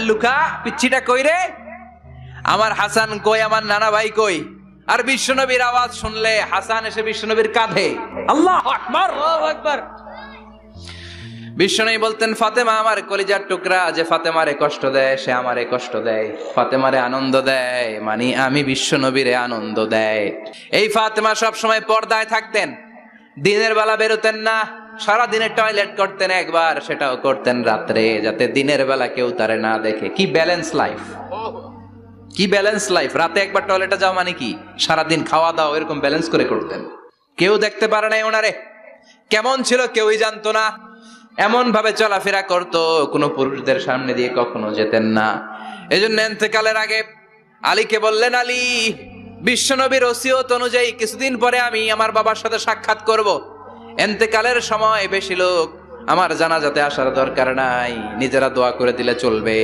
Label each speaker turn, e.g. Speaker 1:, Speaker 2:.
Speaker 1: Luka, পিচ্ছিটা কই রে? আমার হাসান কই, আমার নানা ভাই কই? আর বিশ্বনবীর আওয়াজ শুনলে হাসান এসে বিশ্বনবীর কাঁধে। আল্লাহু আকবার, আল্লাহু আকবার। বিশ্বনবী বলতেন, ফাতেমা আমার কলিজার টুকরা, যে ফাতেমারে কষ্ট দেয় সে আমারে কষ্ট দেয়, ফাতেমারে আনন্দ দেয় মানে আমি বিশ্বনবীরে আনন্দ দেয়। এই ফাতেমা সব সময় পর্দায় থাকতেন, দিনের বেলা বেরোতেন না, সারা দিনে টয়লেট করতেন একবার, সেটাও করতেন রাত্রে, যাতে দিনের বেলা কেউ তারে না দেখে। কি ব্যালেন্স লাইফ, কি ব্যালেন্স লাইফ! রাতে একবার টয়লেটে যাও মানে কি সারাদিন খাওয়া দাওয়া এরকম ব্যালেন্স করে করতেন। কেউ দেখতে পারে নাই ওনারে, কেমন ছিল কেউই জানতো না। এমন ভাবে চলাফেরা করতো, কোনো পুরুষদের সামনে দিয়ে কখনো যেতেন না। এজন্য ইন্তেকালের আগে আলীকে বললেন, আলী, বিশ্বনবীর ওসিয়ত অনুযায়ী কিছুদিন পরে আমি আমার বাবার সাথে সাক্ষাৎ করব। ইন্তেকালের সময় বেশি লোক আমার জানাজাতে আসার দরকার নাই, নিজেরা দোয়া করে দিলে চলবে।